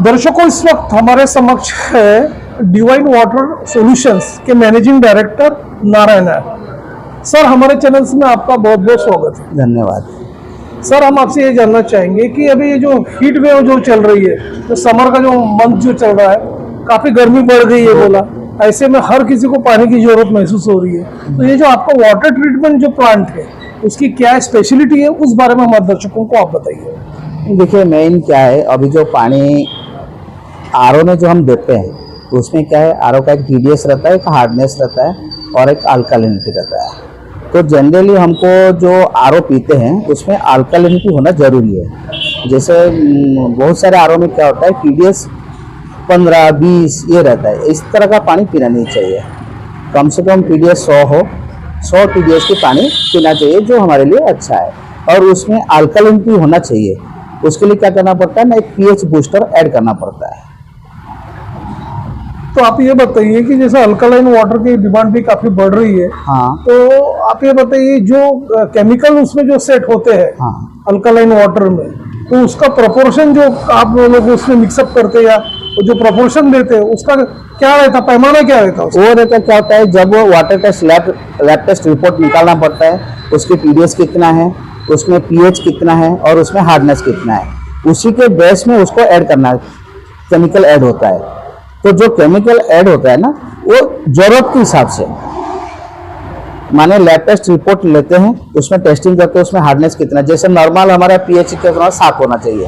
दर्शकों, इस वक्त हमारे समक्ष है डिवाइन वाटर सॉल्यूशंस के मैनेजिंग डायरेक्टर नारायण है। सर, हमारे चैनल में आपका बहुत बहुत स्वागत है। धन्यवाद। सर, हम आपसे ये जानना चाहेंगे कि अभी ये जो हीट वेव जो चल रही है, तो समर का जो मंथ जो चल रहा है, काफी गर्मी बढ़ गई है बोला, ऐसे में हर किसी को पानी की जरूरत महसूस हो रही है। तो ये जो आपका वाटर ट्रीटमेंट जो प्लांट है, उसकी क्या स्पेशलिटी है, उस बारे में हमारे दर्शकों को आप बताइए। देखिए, मेन क्या है, अभी जो पानी आरओ में जो हम देते हैं तो उसमें क्या है, आरओ का एक टीडीएस रहता है, एक हार्डनेस रहता है और एक अल्कालिनिटी रहता है। तो जनरली हमको जो आरओ पीते हैं उसमें अल्कालिनिटी होना जरूरी है। जैसे बहुत सारे आरओ में क्या होता है, टीडीएस 15-20 ये रहता है। इस तरह का पानी पीना नहीं चाहिए। कम से कम टीडीएस 100 हो, 100 टीडीएस की पानी पीना चाहिए, जो हमारे लिए अच्छा है। और उसमें अल्कालिनिटी होना चाहिए। उसके लिए क्या करना पड़ता है ना, एक पीएच बूस्टर ऐड करना पड़ता है। तो आप ये बताइए कि जैसे अल्कलाइन वाटर की डिमांड भी काफी बढ़ रही है, हाँ, तो आप ये बताइए जो केमिकल उसमें जो सेट होते हैं हाँ, अल्कलाइन वाटर में, तो उसका प्रोपोर्शन जो आप लोग उसमें मिक्सअप करते हैं या जो प्रोपोर्शन देते हैं, उसका क्या रहता, पैमाना क्या रहता है उसका? वो रहता क्या होता है, जब वो water test lab test report निकालना पड़ता है, उसकी टीडीएस कितना है, उसमें पीएच कितना है और उसमें हार्डनेस कितना है, उसी के बेस में उसको ऐड करना है। केमिकल ऐड होता है। तो जो केमिकल ऐड होता है ना, वो जरूरत के हिसाब से, माने लैब टेस्ट रिपोर्ट लेते हैं, उसमें टेस्टिंग करते हैं, उसमें हार्डनेस कितना, जैसे नॉर्मल हमारा पीएच कितना 7 होना चाहिए,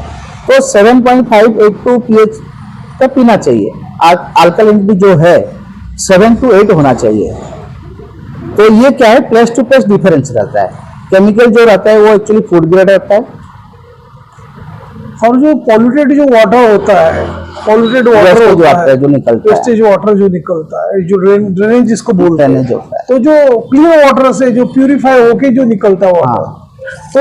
तो 7.5-8 पीएच का पीना चाहिए। अल्कलिनिटी जो है 7 to 8 होना चाहिए। तो ये क्या है, प्लेस टू प्लेस डिफरेंस रहता है। केमिकल जो रहता है वो एक्चुअली फूड ग्रेड रहता है। और जो पॉल्यूटेड जो वाटर होता है, पॉल्यूटेड वाटर जो निकलता है, वेस्टेज वाटर जो निकलता है, जो ड्रेनेज जिसको बोलते हैं, तो जो क्लीन वाटर से जो प्यूरिफाई होके जो निकलता है वाटर, तो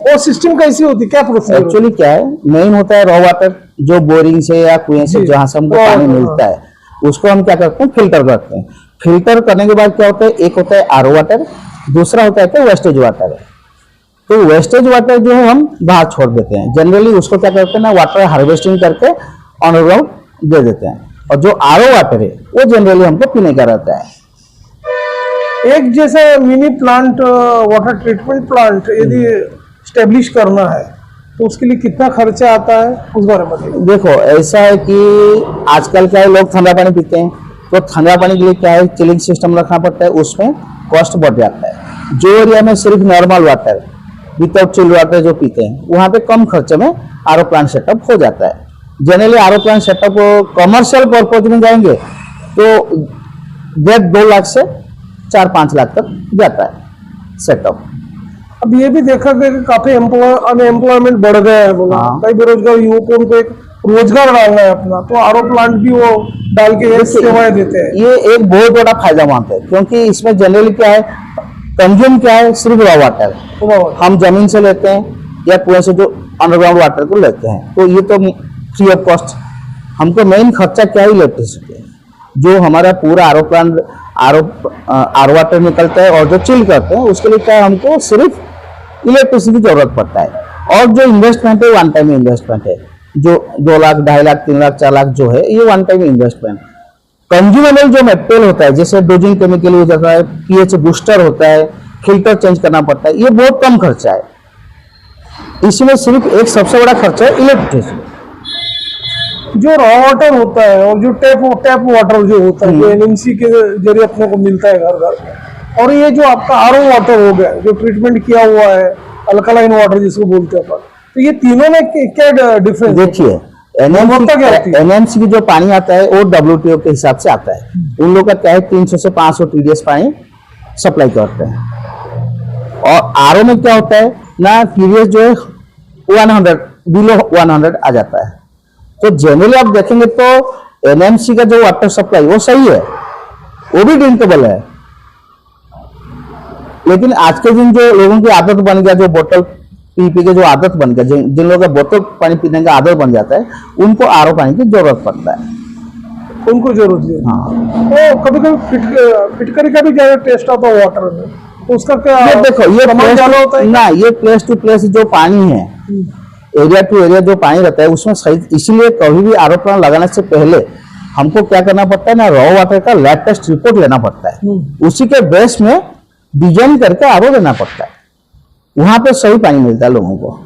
वो सिस्टम कैसी होती है, क्या प्रोसेस? एक्चुअली क्या है, मेन होता है रॉ वाटर, जो बोरिंग से या कुएं से जहां से हमको पानी मिलता है, उसको हम क्या करते हैं, फिल्टर करते हैं। फिल्टर करने के बाद क्या होता है, एक होता है आरओ वाटर, दूसरा होता है वेस्टेज वाटर। तो वेस्टेज वाटर जो है हम बाहर छोड़ देते हैं। जनरली उसको क्या करते हैं ना, वाटर हार्वेस्टिंग करके अंडरग्राउंड दे देते हैं। और जो आरओ वाटर है वो जनरली हमको पीने का रहता है। एक जैसे mini plant, water treatment plant यदि स्टेब्लिश करना है, तो उसके लिए कितना खर्चा आता है, उस बारे में बताइए। देखो, ऐसा है कि आजकल क्या है, लोग ठंडा पानी पीते हैं, तो ठंडा पानी के लिए क्या है, चिलिंग सिस्टम रखना पड़ता है, उसमें कॉस्ट बढ़ जाता है। जो एरिया में सिर्फ normal water without chilled water जो पीते हैं, वहाँ पे कम खर्चे में आरओ प्लांट सेटअप हो जाता है। Generally RO plant setup commercial purpose में जाएंगे तो 2 लाख से 4-5 लाख तक जाता है सेटअप। अब ये भी देखा गया कि काफी अनएम्प्लॉयमेंट बढ़ गया है बोला। कई बेरोजगार युवकों को एक रोजगार डालना है अपना, तो आरओ प्लांट भी वो डाल के ये सेवाएं देते हैं। ये एक बहुत बड़ा फायदा मानते हैं, क्योंकि इसमें जनरली क्या है, कंज्यूम क्या है, सिर्फ रॉ वाटर हम जमीन से लेते हैं या कुएं से जो अंडरग्राउंड वाटर को लेते हैं, तो ये तो फ्री ऑफ कॉस्ट। हमको मेन खर्चा क्या है, इलेक्ट्रिसिटी, जो हमारा पूरा आरओ प्लांट आरओ वाटर निकलता है और जो चिल करते हैं, उसके लिए क्या है, हमको सिर्फ इलेक्ट्रिसिटी की जरूरत पड़ता है। और जो इन्वेस्टमेंट है, वन टाइम इन्वेस्टमेंट है, जो 2 लाख, 2.5 लाख, 3 लाख, 4 लाख जो है, ये वन टाइम इन्वेस्टमेंट। कंज्यूमेबल जो मटेरियल होता है, जैसे डोजिंग केमिकल यूज होता है, पीएच बूस्टर होता है, फिल्टर चेंज करना पड़ता है, ये बहुत कम खर्चा है। इसमें सिर्फ एक सबसे बड़ा खर्चा है इलेक्ट्रिसिटी। जो रॉ वाटर होता है और जो टैप वाटर जो होता है, जो एनएमसी के जरिए अपने को मिलता है घर घर में, और ये जो आपका आरओ वाटर हो गया, जो ट्रीटमेंट किया हुआ है, अल्कलाइन वाटर जिसको बोलते हैं अपन, तो ये तीनों में क्या डिफरेंस? देखिए, एनएमसी की जो पानी आता है वो WTO के हिसाब से आता है। उन लोगों का क्या है, 300 से 500 टीडीएस पानी सप्लाई करते हैं। और आरओ में क्या होता है ना, टीडीएस जो है 100 बिलो 100 आ जाता है। तो जनरली आप देखेंगे तो एनएमसी का जो वाटर सप्लाई वो सही है, वो भी ड्रिंकेबल है। लेकिन आज के दिन जो लोगों की आदत बन गया, जो बोतल पी के जो आदत बन गया, जिन लोगों का बोतल पानी पीने का आदत बन जाता है, उनको आरओ पानी की जरूरत पड़ता है। उनको जरूरत है। हाँ, तो कभी कभी फिटकरी का भी ज्यादा टेस्ट आता है वाटर में, तो उसका क्या? ये देखो, ये ज्यादा होता है ना, ये प्लेस टू प्लेस जो पानी है, एरिया टू एरिया जो पानी रहता है उसमें सही, इसीलिए कभी भी आरओ प्लांट लगाने से पहले हमको क्या करना पड़ता है ना, रॉ वाटर का लैब टेस्ट रिपोर्ट लेना पड़ता है, उसी के बेस में डिजाइन करके आरओ देना पड़ता है, वहां पे सही पानी मिलता है लोगों को।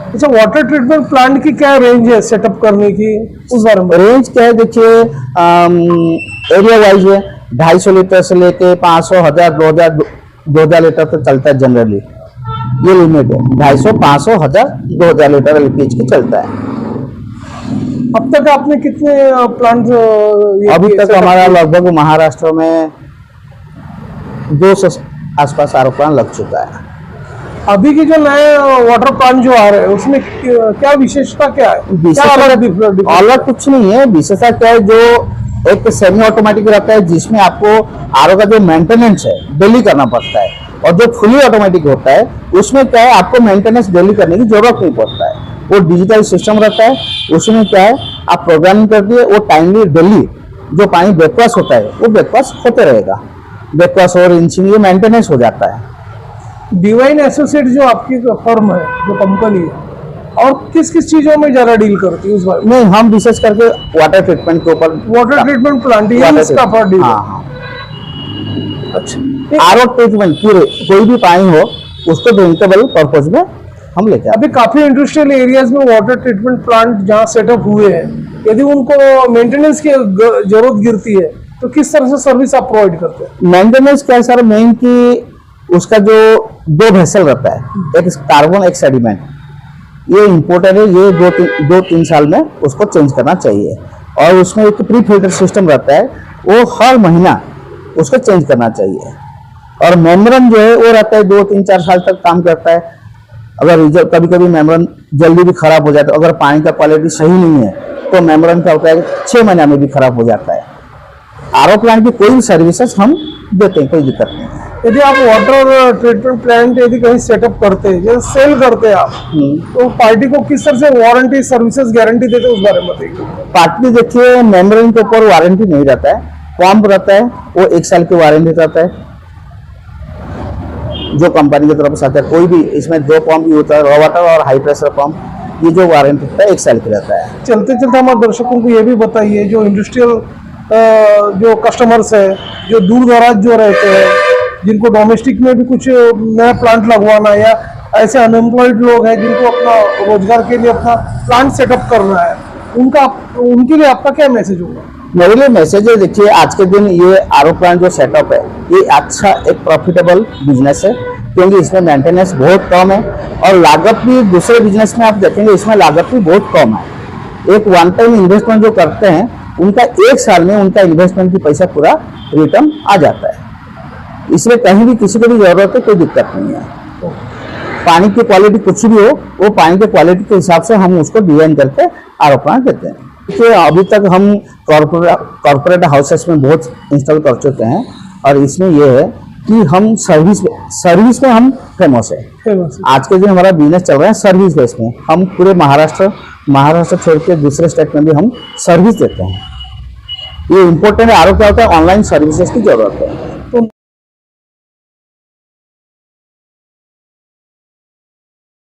अच्छा, वाटर ट्रीटमेंट प्लांट की क्या रेंज है सेटअप करने की, उस बारे में? रेंज क्या है देखिए, एरिया वाइज है, 250 लीटर से लेके 500, 1000, 2000 लीटर तक चलता है जनरली, ये लिमिट है। 250, 500, 1000, 2000 लीटर एलपीजी की चलता है। अब तक आपने कितने प्लांट अभी तक हमारा लगभग महाराष्ट्र में 200 आसपास आरओ प्लांट लग चुका है। अभी की जो नए वाटर प्लांट जो आ रहे हैं उसमें क्या विशेषता क्या है? क्या अलग कुछ नहीं है, विशेषता क्या है, जो एक सेमी ऑटोमेटिक रहता है जिसमें आपको आरओ का जो मेंटेनेंस है डेली करना पड़ता है, और जो फुली ऑटोमेटिक होता है उसमें क्या है आपको मेंटेनेंस डेली करने की जरूरत नहीं पड़ता है, वो डिजिटल सिस्टम रहता है, उसमें क्या है आप प्रोग्रामिंग कर दिए, वो टाइमली डेली जो पानी बैकवाश होता है वो बैकवाश होते रहेगा, बैकवाश और इंचिंग ये मेंटेनेंस हो जाता है। डिवाइन एसोसिएट जो आपकी फर्म है, जो कंपनी है, और किस किस चीजों में ज्यादा डील करती है उस बारे में? नहीं, हम रिसर्च करके वाटर ट्रीटमेंट के ऊपर, वाटर ट्रीटमेंट प्लांट इसका पर डील। हाँ, अच्छा, आरओ ट्रीटमेंट पूरे कोई भी पानी हो उसको ड्रिंकेबल पर्पज में हम लेके आते अभी काफी इंडस्ट्रियल एरियाज में वाटर ट्रीटमेंट प्लांट जहाँ सेटअप हुए हैं, यदि उनको मेंटेनेंस की जरूरत गिरती है तो किस तरह से सर्विस आप प्रोवाइड करते हैं? मेंटेनेंस क्या है सर, मेन की उसका जो 2 वेसल रहता है, एक कार्बन एक सेडिमेंट, ये इम्पोर्टेंट है, ये 2-3 साल में उसको चेंज करना चाहिए, और उसमें एक प्री फिल्टर सिस्टम रहता है वो हर महीना उसको चेंज करना चाहिए, और मेम्ब्रेन जो है वो रहता है 2-3-4 साल तक काम करता है। अगर कभी कभी मेम्ब्रेन जल्दी भी खराब हो जाता है, अगर पानी का क्वालिटी सही नहीं है तो मेम्ब्रेन क्या होता है 6 महीना में भी खराब हो जाता है। आरओ प्लांट की कोई भी सर्विसेज हम देते हैं, कोई दिक्कत नहीं है। यदि आप वाटर ट्रीटमेंट प्लांट यदि कहीं सेटअप करते हैं, जैसे सेल करते हैं आप, तो पार्टी को किस तरह से वारंटी सर्विसेज गारंटी देते हैं उस बारे में बताइए। पार्टी देखिए, मेम्ब्रेन के ऊपर वारंटी नहीं रहता है, पंप रहता है वो 1 साल की वारंटी रहता है, जो कंपनी की तरफ से आता है। कोई भी इसमें 2 पंप भी होता है, रॉ वाटर और हाई प्रेशर पंप, ये जो वारंटी रहता है 1 साल की रहता है। चलते चलते हमारे दर्शकों को ये भी बताइए, जो इंडस्ट्रियल जो कस्टमर्स है, जो दूर दराज जो रहते हैं, जिनको डोमेस्टिक में भी कुछ नया प्लांट लगवाना, या ऐसे अनएम्प्लॉयड लोग हैं जिनको अपना रोजगार के लिए अपना प्लांट सेटअप करना है, उनके लिए आपका क्या मैसेज होगा? मेरे लिए मैसेज है, देखिए आज के दिन ये आरओ प्लांट जो सेटअप है ये अच्छा एक प्रॉफिटेबल बिजनेस है, क्योंकि इसमें मेंटेनेंस बहुत कम है, और लागत भी दूसरे बिजनेस में आप देखेंगे इसमें लागत भी बहुत कम है। एक वन टाइम इन्वेस्टमेंट जो करते हैं उनका 1 साल में उनका इन्वेस्टमेंट की पैसा पूरा रिटर्न आ जाता है, इसलिए कहीं भी किसी को भी जरूरत है कोई दिक्कत नहीं है। पानी की क्वालिटी कुछ भी हो, वो पानी की क्वालिटी के हिसाब से हम उसको डिजाइन करके आरओ प्लांट देते हैं। देखिए अभी तक हम कॉर्पोरेट हाउसेस में बहुत इंस्टॉल कर चुके हैं, और इसमें ये है कि हम सर्विस में हम फेमस है। आज के दिन हमारा बिजनेस चल रहा है सर्विस बेस में, हम पूरे महाराष्ट्र छोड़ के दूसरे स्टेट में भी हम सर्विस देते हैं। ये इम्पोर्टेंट है, आरओ क्या होता है ऑनलाइन सर्विसेज की जरूरत है।